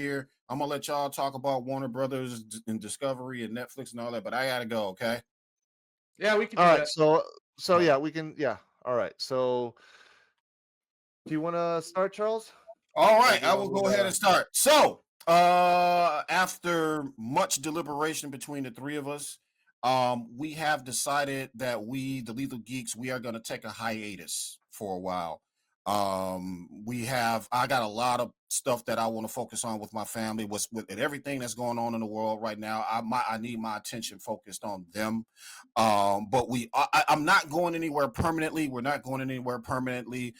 here. I'm gonna let y'all talk about Warner Brothers and Discovery and Netflix and all that, but I gotta go. Okay. Yeah, we can All do right, that. so All yeah, right. we can. Yeah, all right. So, do you want to start, Charles? All Or right, do you I want will to move go ahead on? and start. So, after much deliberation between the three of us, we have decided that we, the Lethal Geeks, we are going to take a hiatus for a while. I got a lot of stuff that I want to focus on with my family, with everything that's going on in the world right now. I need my attention focused on them. But I'm not going anywhere permanently. We're not going anywhere permanently,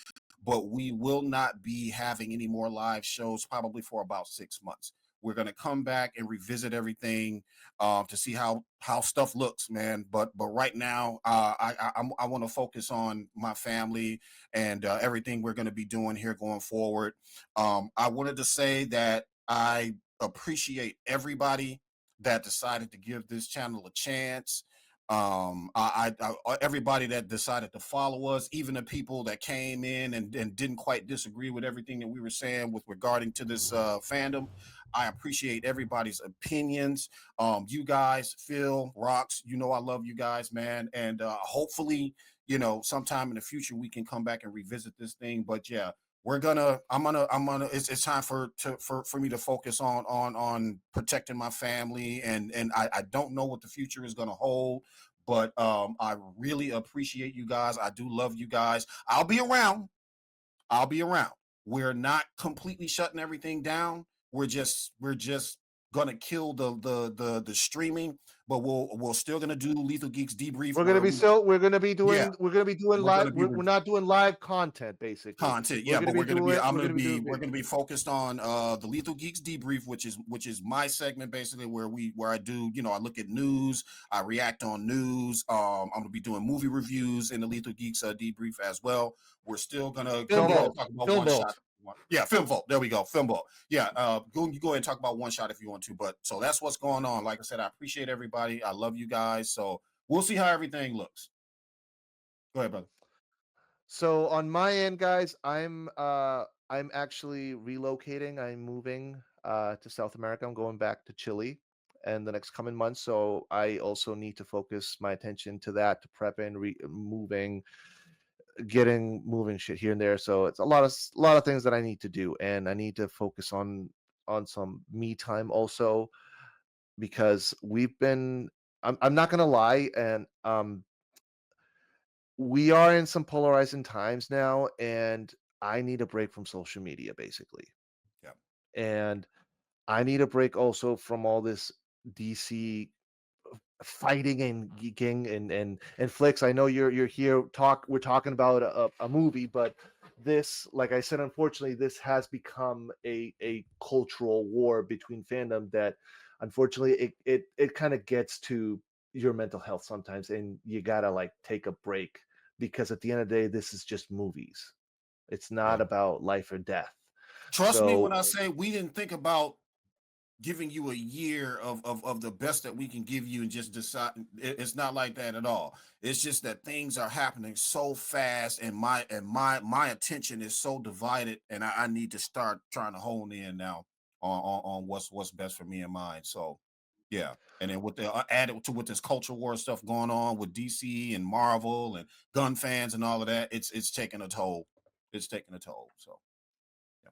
but we will not be having any more live shows probably for about 6 months. We're gonna come back and revisit everything to see how stuff looks, man. But right now, I want to focus on my family and everything we're gonna be doing here going forward. I wanted to say that I appreciate everybody that decided to give this channel a chance. Everybody that decided to follow us, even the people that came in and didn't quite disagree with everything that we were saying with regarding to this fandom. I appreciate everybody's opinions. You guys, Phil, Rocks, I love you guys, man. And hopefully, sometime in the future we can come back and revisit this thing. But yeah, it's time for me to focus on protecting my family, and I don't know what the future is gonna hold, but I really appreciate you guys. I do love you guys. I'll be around. We're not completely shutting everything down. We're just gonna kill the streaming, but we're still gonna do Lethal Geeks debrief We're gonna where be we, so yeah, we're gonna be doing we're live. gonna be We're not doing live content basically. content, We're yeah, gonna but be doing I'm we're gonna gonna be be doing we're gonna be focused on the Lethal Geeks debrief, which is my segment basically, where I do, I look at news, I react on news. I'm gonna be doing movie reviews in the Lethal Geeks debrief as well. We're still gonna Film go ahead and Vault. talk about Film one shot. Vault. Yeah, Film Vault. There we go. Film Vault. Yeah, you go ahead and talk about one shot if you want to. But so that's what's going on. Like I said, I appreciate everybody. I love you guys. So we'll see how everything looks. Go ahead, brother. So on my end, guys, I'm actually relocating. I'm moving to South America. I'm going back to Chile in the next coming months. So I also need to focus my attention to that, to prepping, moving, getting moving shit here and there. So it's a lot of things that I need to do, and I need to focus on some me time also, because we've been. I'm not gonna lie, and we are in some polarizing times now, and I need a break from social media basically. Yeah. And I need a break also from all this DC fighting and geeking and flicks. I know you're here we're talking about a movie, but this, like I said, unfortunately this has become a cultural war between fandom that unfortunately it kind of gets to your mental health sometimes, and you gotta like take a break, because at the end of the day this is just movies. It's Yeah. not about life or death. Trust me when So I say we didn't think about giving you a year of the best that we can give you and just decide. It's not like that at all. It's just that things are happening so fast, and my attention is so divided, and I need to start trying to hone in now on what's best for me and mine. So yeah. And then with the added to with this culture war stuff going on with DC and Marvel and gun fans and all of that, it's taking a toll. It's taking a toll. So yeah.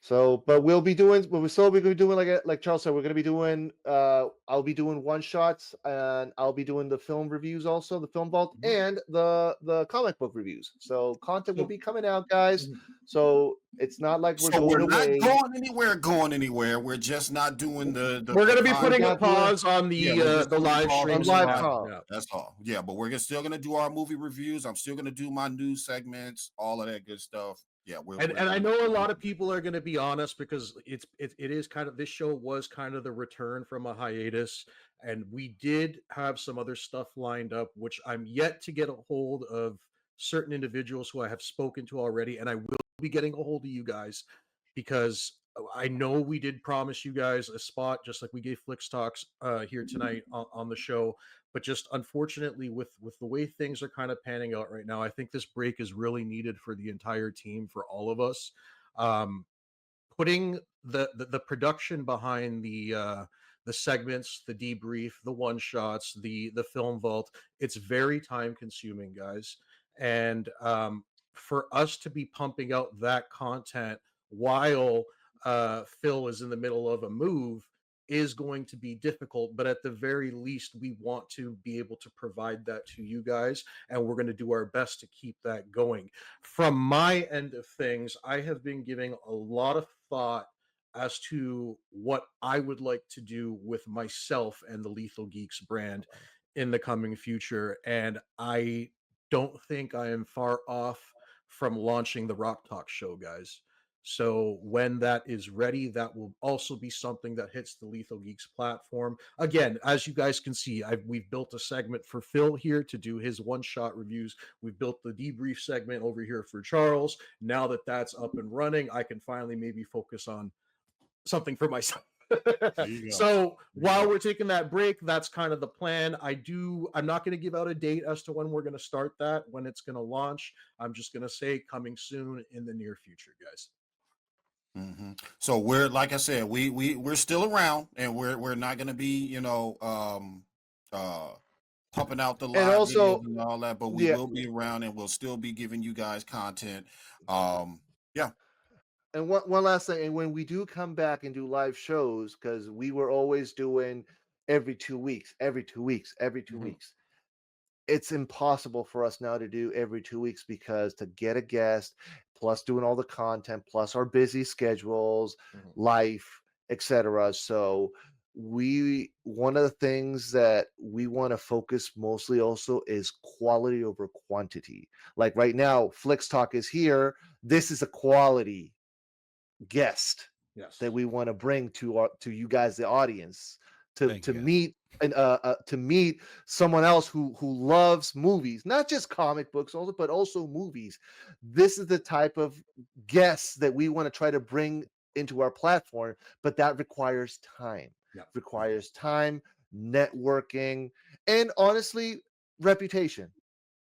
So, but we'll still be doing like Charles said, we're gonna be doing I'll be doing one shots, and I'll be doing the film reviews also, the film vault, Mhm. and the comic book reviews. So content will So be coming out, guys. So it's not like we're So we're going not away. going anywhere. We're just not doing We're the gonna be We're putting a content. not doing pause on Yeah, we're just the doing the live pause on on streams the and live that. content. com. Yeah. That's all. Yeah, but we're still gonna do our movie reviews. I'm still gonna do my news segments, all of that good stuff. Yeah, And I know a lot of people are going to be honest, because it is kind of, this show was kind of the return from a hiatus, and we did have some other stuff lined up, which I'm yet to get a hold of certain individuals who I have spoken to already, and I will be getting a hold of you guys, because I know we did promise you guys a spot, just like we gave Flix Talks here tonight on the show. But just unfortunately, with the way things are kind of panning out right now, I think this break is really needed for the entire team, for all of us. Um, putting the production behind the segments, the debrief, the one shots, the film vault. It's very time consuming, guys, and for us to be pumping out that content while Phil is in the middle of a move is going to be difficult, but at the very least, we want to be able to provide that to you guys, and we're going to do our best to keep that going. From my end of things, I have been giving a lot of thought as to what I would like to do with myself and the Lethal Geeks brand in the coming future, and I don't think I am far off from launching the Rock Talk show, guys. So when that is ready, that will also be something that hits the Lethal Geeks platform. Again, as you guys can see, we've built a segment for Phil here to do his one-shot reviews. We've built the debrief segment over here for Charles. Now that that's up and running, I can finally maybe focus on something for myself. So while we're taking that break, that's kind of the plan. I'm not going to give out a date as to when we're going to start that, when it's going to launch. I'm just going to say coming soon in the near future, guys. Mm-hmm. So we're, like I said, we're still around, and we're not going to be, pumping out the And live also, videos and all that, but we yeah, will be around, and we'll still be giving you guys content. Yeah. and one last thing, and when we do come back and do live shows, because we were always doing every 2 weeks, every 2 weeks, every 2 weeks. It's impossible for us now to do every 2 weeks because to get a guest, plus doing all the content, plus our busy schedules, life, etc. So one of the things that we want to focus mostly also is quality over quantity. Like right now, Flix Talk is here. This is a quality guest Yes. that we want to bring to you guys, the audience, to Thank you, guys. meet and to meet someone else who loves movies, not just comic books, also, but also movies. This is the type of guests that we want to try to bring into our platform, but that requires time. Yeah. Requires time, networking, and honestly, reputation,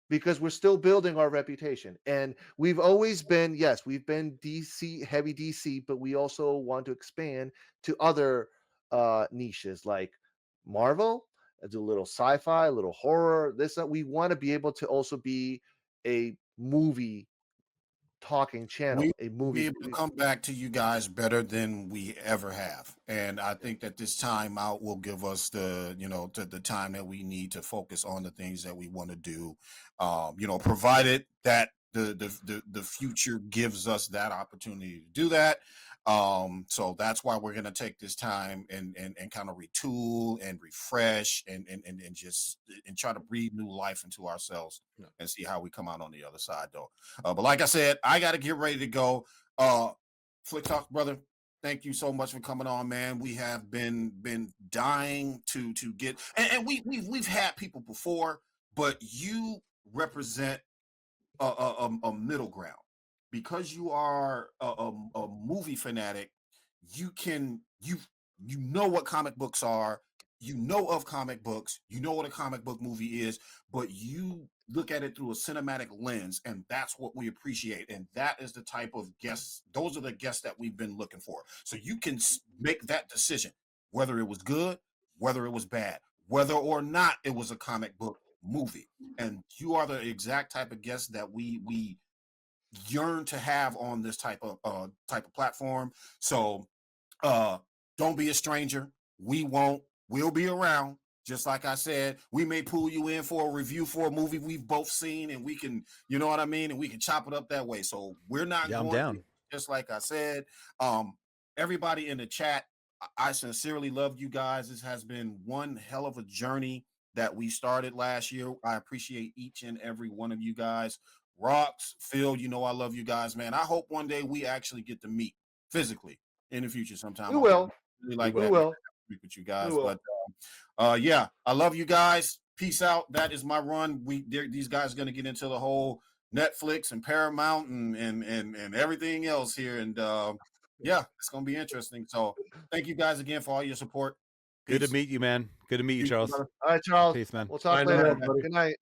because we're still building our reputation. And we've always been, yes, we've been DC, heavy DC, but we also want to expand to other niches like Marvel, do a little sci-fi, a little horror. We want to be able to also be a movie talking channel, We a will be movie. able to come back to you guys better than we ever have, and I think that this time out will give us the time that we need to focus on the things that we want to do. Provided that the future gives us that opportunity to do that. So that's why we're gonna take this time and kind of retool and refresh and just and try to breathe new life into ourselves and see how we come out on the other side, though. But like I said, I got to get ready to go. Flick Talk, brother, thank you so much for coming on, man. We have been dying to get, and we've had people before, but you represent a middle ground because you are a movie fanatic. You know what comic books are. You know of comic books. You know what a comic book movie is, but you look at it through a cinematic lens, and that's what we appreciate. And that is the type of guests. Those are the guests that we've been looking for. So you can make that decision, whether it was good, whether it was bad, whether or not it was a comic book movie. And you are the exact type of guest that we yearn to have on this type of platform. So don't be a stranger. We'll be around. Just like I said, we may pull you in for a review for a movie we've both seen, and we can, you know what I mean, and we can chop it up that way. So we're not Yeah, I'm going down. to, just like I said. Everybody in the chat, I sincerely love you guys. This has been one hell of a journey that we started last year. I appreciate each and every one of you guys. Rocks, Phil, I love you guys, man. I hope one day we actually get to meet physically in the future sometime. We will. Really like We that will. speak with you guys. We will. But yeah, I love you guys. Peace out. That is my run. These guys are gonna get into the whole Netflix and Paramount and everything else here. And yeah, it's gonna be interesting. So thank you guys again for all your support. Good to Peace. meet you, man. Good to meet you, Charles. All right, Charles. Peace, man. We'll talk Bye now, later. everybody. Good night.